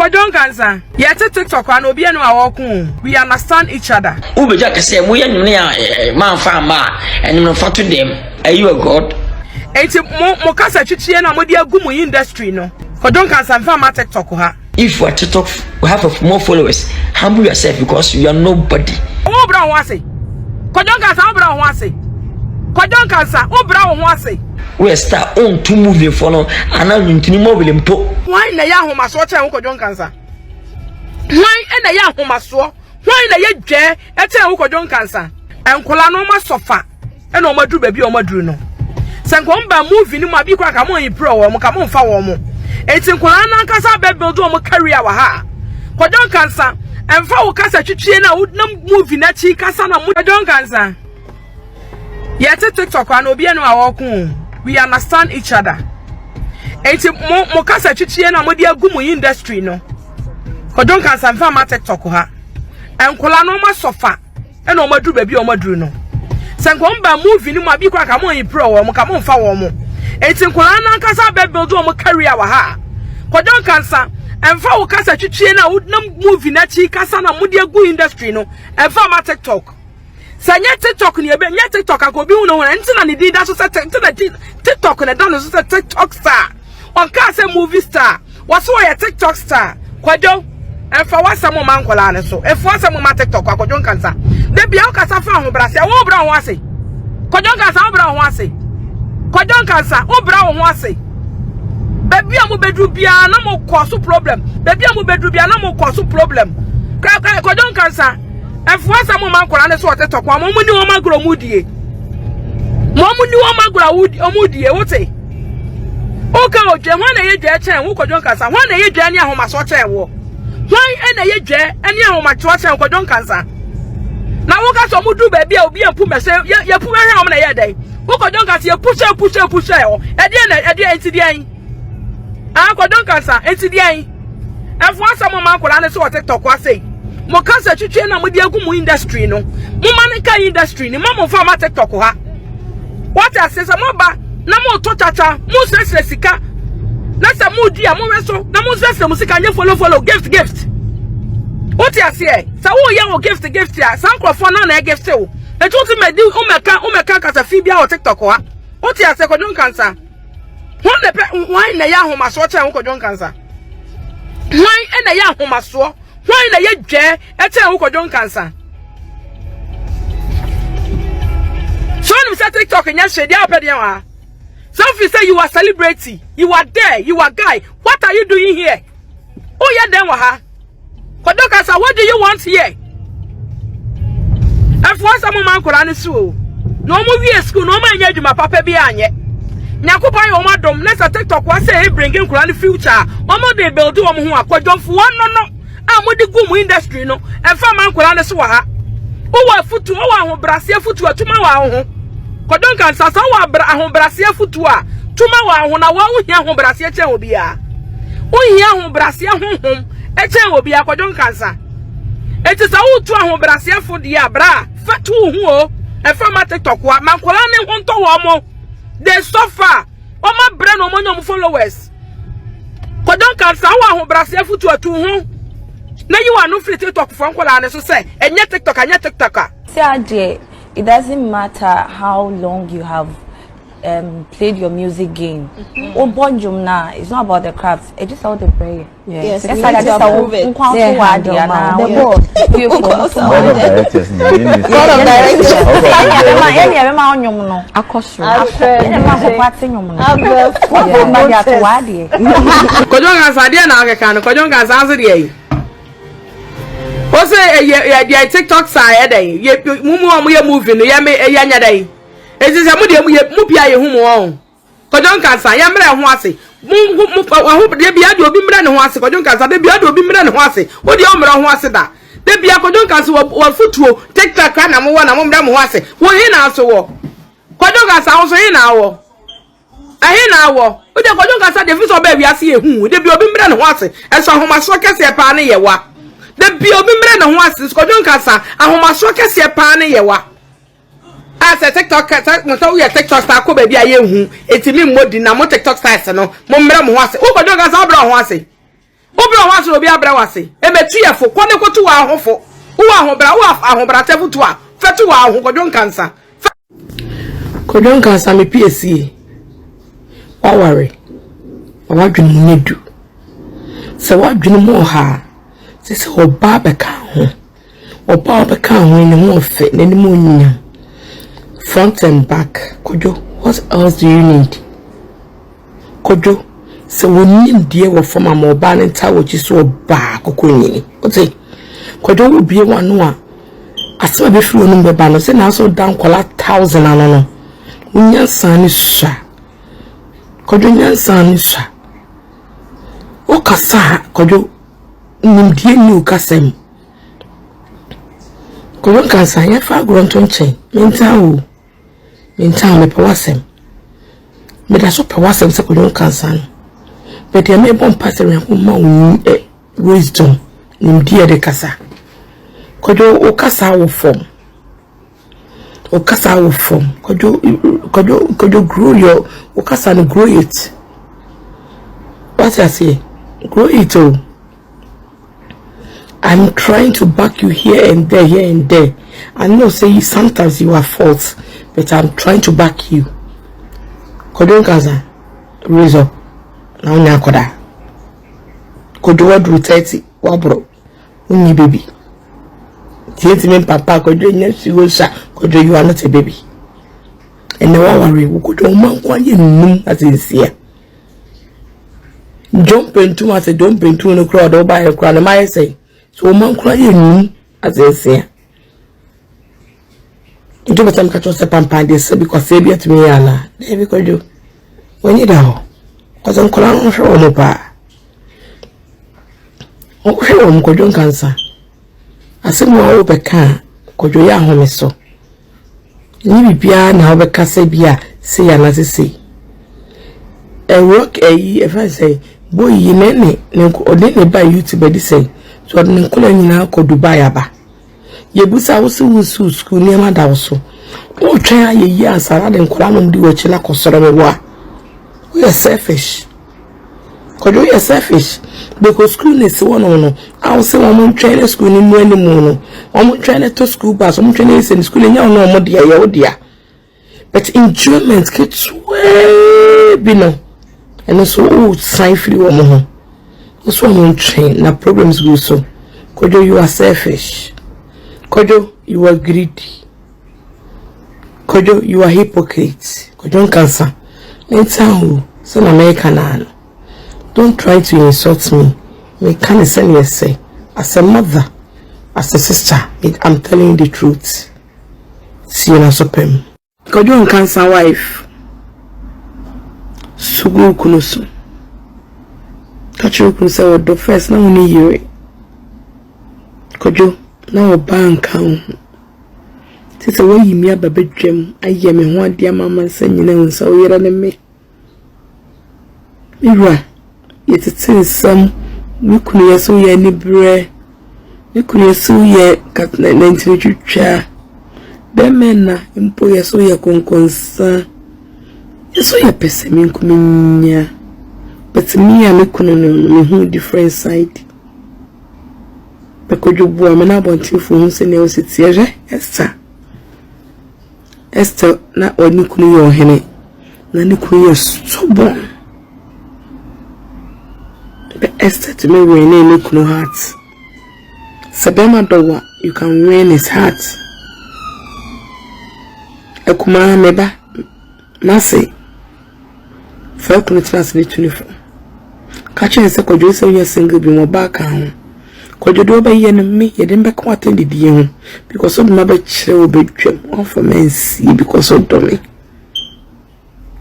Kojon cancer. Yet TikTok and Obiano are we understand each other. Ubeja can say, we are man farmer and you know for to them. Are you a god? It's Mokasa Chichian and Modia Gumu industry, no. Kojon cancer and farmer TikTok ha. If you are TikTok, we have more followers. Humble yourself because you are nobody. Oh, Brown was it. Kojon cancer, Brown was it. Kojon cancer, oh, Brown was it. We start on to move the phone and now you mobile and put. Why in the Yahoo must watch Kojon cancer? Why in the Yahoo must why in the Yet at Kojon cancer? And Kolanoma sofa and Omadu baby Omadruno. Sankomba moving in my big crack among pro or Mocamon Fawomo. It's in Kolana Casa Bebel do a career waha. Kojon cancer and Faw Casa Chichena would not move in that cheek Casana Kojon cancer. Yet a TikTok and Obiano are we understand each other. It's Mokasa Chichiana Modia Gumu industry, no. Kojon cancer and farmer TikTok ha. And Kolanoma sofa and Omadu baby Omadruno. Sankomba moving in my big crack among pro or Mocamon Fawomo. It's in Kolana Casa Bebel do a career waha. Kojon cancer and Faw Casa Chichiana would not move in that cheek Casana Modia Gu industry, no. And farmer TikTok. Sanya TikTok ni ebe nya TikTok akobi unu ho enti na ni di da so say TikTok na dan so say TikTok star on ka say movie star waso ya TikTok star kwajo enfa wasa mo man kola ne so efu wasa mo ma TikTok kwajo kansa de bia o kasa fa ho brase wo bra ho ase kwajo kansa wo bra ho ase kwajo kansa wo bra ho ase bebi amu bedru bia na mo cause problem bebi amu bedru bia na mo cause problem kwajo kansa efu asa mo man kola ne so TikTok wa mo ni wo magro mudie mo ni wo magro omudie wote oka oje hwan na ye je chen wo kwajo kansa hwan na ye je ani ahoma so chen wo hwan na ye je ani ahoma so chen kwajo kansa na wo ka so mudu ba bia obi empu mese ye pu ehwe om na ye dai wo kwajo kansa ye push yo e de enti de an kwajo kansa enti de an efu asa mo man kola ne so TikTok wa sei mo kansa twetwe na mo de agu industry no mo man ka industry ni mo fa ma TikTok ha what I say mo ba na mo to chacha mo sese sika na se mo di a mo weso na mo sese mo sika nye follow gift what I say sa wo ye wo gift ya san crofo na na gift o e tutu me di o meka kasa fi bia o TikTok ha what I say ko don cancer why na ya homa so cha ko don cancer why na ya homa so why na ye dwe e cha ko don cancer so when we say TikTok nya shede apede wa. Some of you say you are celebrity, you are there, you are guy. What are you doing here? Oh yeah, then waha. Kodokasa, what do you want here? If once a man could answer, no movie school, no man yet my papa be anye. Nyakupa yo madam, let's TikTok was say bringing Quran future. Mama they build to who are quite for one no. I'm with the gum industry no, and for man could answer waha. Oh, what foot to our brassier foot to a tomorrow. Kodon kansa sa wa bra ahobrasia futu a tuma wa ho na wa ohia ahobrasia che obi a ohia ahobrasia honhom e che obi a kodon kansa eti sa utu ahobrasia fudi a bra fatu hu o e fa ma TikTok wa mankola ne ho nto wo mo they suffer o ma bra no mo nyom followers kodon kansa wa ahobrasia futu atu hu na you are no free TikTok for nkola ne so say enye TikTok anya TikTok say it doesn't matter how long you have played your music game. It's not about the crafts. It's just about the prayer. Yes, it's like just approve it. What's a TikTok side day? Ye mumu moving, ya me a yanya day. It is a mupia humo. Kodon cancer, Yamra Huasi. I hope they be able to be Mran Huasi, Kodon cancer, they be able to be Mran Huasi. What the Omra Huasida? They be a Kodon cancer or foot to take that kind of one among them Huasi. What in our so? Kodon cancer also in our. I hear now. But the Kodon cancer, the visual baby, I see who they be a Mran Huasi, and so Homas Rockets a pan yewa. The be obi mre na ho asis kodon kasa ahomaso kese pa na yewa asa TikTok mo so we TikTok star ko ba bia ye hu etimi mmodi na mo TikTok stars no mo mre mo ho ase o kodon kasa obra ho ase Obra wants to be a brawasi. A metia for Quanico to our hofo. Who are Hobra Tefutua, Fetua, who got cancer. Kodon cancer, me PSC. Why worry? What do you need do? So what do you more ha? This whole barbecan or barbecan when you more fit any more. Front and back, Kojo, what else do you need? Kojo, so we need dear from a mobile and tower which is so back or queen. What's it? Kojo will be one more. I saw the few number banners and also down call 1,000 and no. Unyan san is sha. Kojo nyan san is sha. O kasa, Kojo, nimdie new kasem. Kojo kansa, ya fa grunton chain. Mental. Mental me pewasem. Me da so pewasem se Kojo kansa. But ya me bon pass around wisdom. Nimdie de kasa. Kojo o kasa wo form. O kasa wo form. Kojo grow your o kasa no grow it. What I say? Grow it all. I'm trying to back you here and there. I know say sometimes you are false, but I'm trying to back you. Kojo kaza raise up. Na unya koda. Kojo wadu 30 wabro. Unyi baby. Gentleman papa Kojo nyesha Kojo you are not a baby. And no worry, Kojo man kwanye num as in here. Don't bring too much, don't bring too no crowd or buy a crowd my say. So man kwanye num as in here. Do but I'm catching step and this because they be at me ala. There Kojo. When you down. Cause I'm calling show no pa. Oh show Kojo cancer. Asantewaa obeka Kojo ya home so ni bibia na obeka se bia se ya na se work if I say boy yinene ne odene ba YouTube di say so ne nkola nyina ko Dubai aba yebusa wo se wusu school ne ma da so o twa ayeyi asara de nkola no di wo chila kosoro me wa we are selfish Kojo you selfish because school is one no I say one train school ni mu animu no one train to school bus one train is in school nya no mo dia ya odia but enjoyment gets way below and so sign free wo mo so one train na problems go so Kojo you are selfish Kojo you are greedy Kojo you are hypocrite Kojo cancer mental so na American na don't try to insult me. Me can't send you say. As a mother, as a sister, I'm telling you the truth. See you na sopem. Kojo cancer wife. Sugu kunusu. Kachu kunusa wodo first na uni yere. Kojo na obanka hu. Tete wo yimi ababedwem aye me ho ade amama nsanyina nsa wo yere ne me. Mira yetete sam mikunu yeso ye ni bre mikunu yeso ye katna nantire twitwa be menna impo yeso ye konkonsa yeso ye pese minkuminya but me ya mikunu no me different side be Kojo bua me na bontifo hu se ne o sitiere Esther na oni kunu ye ohene na ni kunu ye stubborn Esther to me win any kuno heart. Sabema dowa, you can win his heart. Ekuma meba, nasi. Fa kuno transmit 24. Kachi nse Kojo se ye single bi mo back ahun. Kojo do ba ye no me, ye dem be ko attend di ye hu because of my be kire obetwam. On for men see because of do me.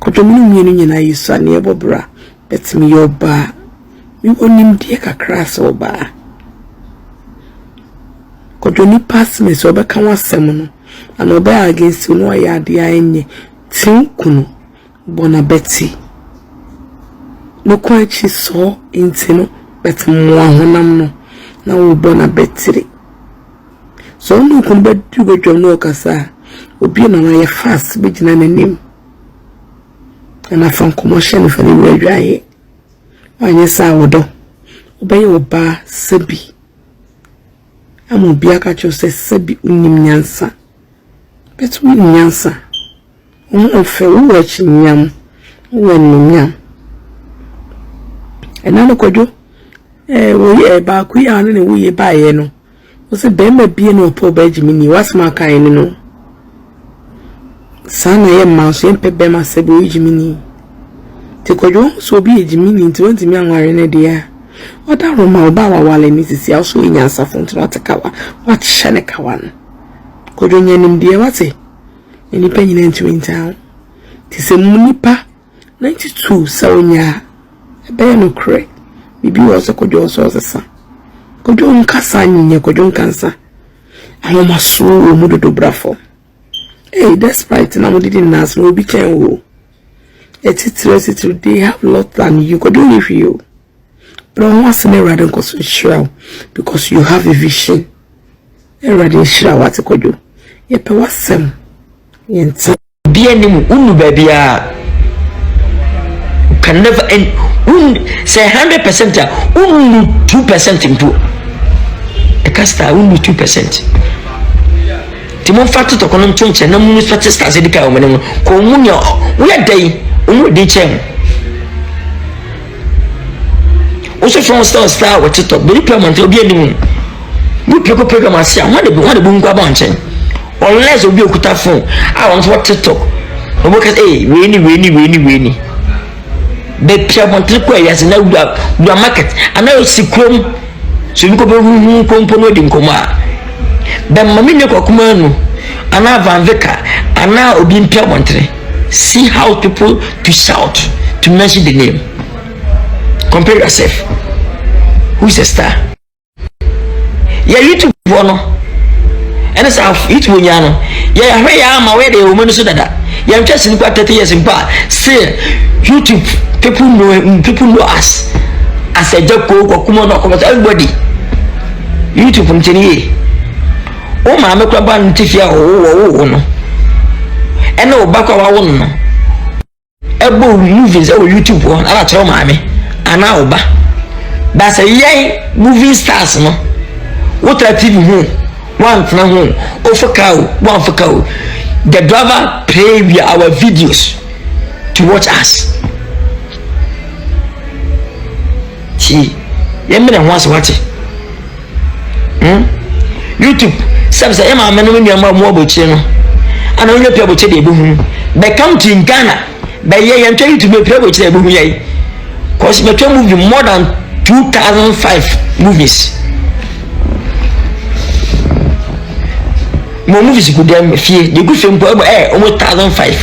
Kojo mi ni nyina yiso na ye bobra. Bet me your ba. We onim die kakra so ba Kojo ni pass me so be kan wasem no and obe against no ya ade anye tinkunu bona beti no kwachi so intino bet mo ahonam no na wo bona betiri so no kun be du bedwam no kasa obi na na ye fast be gina nanim na fan commotion fa ni wadwaye Anye sa wodo obey oba sebi amu bia ka cho se sebi unim nyansa betu nyansa ofe wo chi nyam wo nyam enano kojo wo ye ba ku ya no ne wo ye ba ye no wo se be ma bie no po ba jimini wasma kan ni no sana ye ma so empe be ma se bo jimini te kojo so bi jimini nti won ti mi anware ne de ya oda roma oba wa wale ni sisi aso nyansa fo nti watakawa wat shane kawan kojo nyanim de wate ni pa nyina nti winta ti se munipa 92 sawonya ebe no kre bibi wo so kojo so sesa kojo nkasa nyenye kojo nkansa ahoma so mu dodo brafo despite na mo didn't nas no be ken wo etitire they have lot than you could do if you but once in a rather cause sure because you have a vision rather sure what to do ye pe wasem yenta be any unu baby can never end say 100% unu 2% improve e casta unu 2% Timon fatu to kono ntonche na mu statistics edika o menemu ko mu ne wo ya dai o di chem o so from star with TikTok be payment obi anim mu peko program asia ho de bu ngwa ba nchen unless obi okuta phone I want what TikTok o mo ka we ni be payment ko ya se na du market ana o sikrom so bi ko be hu kompono di nkoma ben mami ne kokuma nu ana van veka ana obi mpia montre see how people to shout to mention the name compare yourself who is a star ya YouTube bono ene sa it wonya no ya hwe ya ma we de o manu so dada ya ntwese ni kwa 30 years mpa say YouTube people know us as a joko kokuma no comment everybody YouTube ntini o ma me kwa ba ntifia wo no ene o bakwa wa wo no ebo movies o YouTube on ala tro ma me ana o ba say yey movie stars no what TV hu one tna hu o fokao the driver play via our videos to watch us ti yemre ho aso wate YouTube sabsa ema amenu ni ama mo abochi no ana onye pe abochi de ebuhu be come to Ghana be ye yentwa YouTube pe abochi de ebuhu ye cause me twa movie more than 2005 movies mo movies ku dem fie de ku fie mpo almost 1005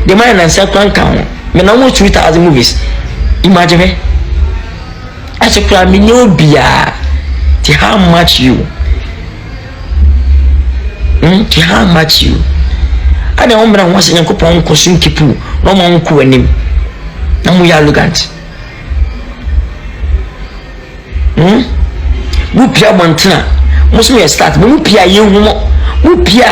the man na say kan me na almost 3000 movies imagine asekura me no bia ti how much you how much you ade o mra won se yankopon kosun kipu no mo nko anim na mo ya arrogant bu pia montana mo so start mo pia ye hu mo pia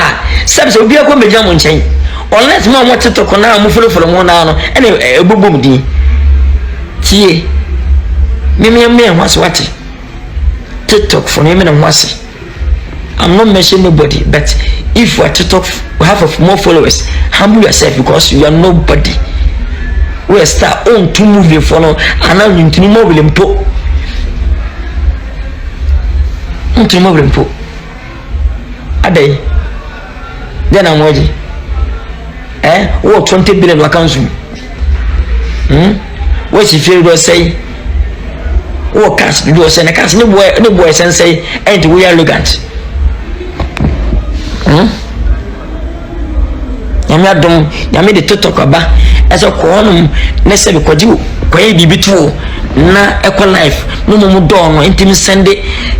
sabe obi akọ meja mo nchen unless mo TikTok na mo follow mo na no ene ebobom din tie me hwaso wate TikTok for me na hwase I'm not mentioning nobody, but if you are to talk, have of more followers, humble yourself because you are nobody. We start on to move your follow and now you to move them po. To move them po. A day. Then I'm ready. What 20 billion accounts? What if you say? What cash do say? I can't no boy say, and we are arrogant. Yami adom yami de TikTok aba eso ko onum na se be kwaji kwaye bibi to na eco life no mo do no intimi send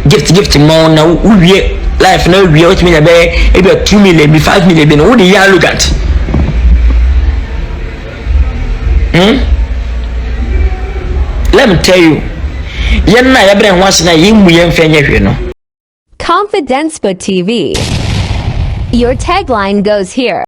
gift mo na uwie life na uwie what me na be e be 2 million be 5 million be no we dey arrogant let me tell you yen na ya bre hwase na yemu yen fa nya hwe no Confidence TV. Your tagline goes here.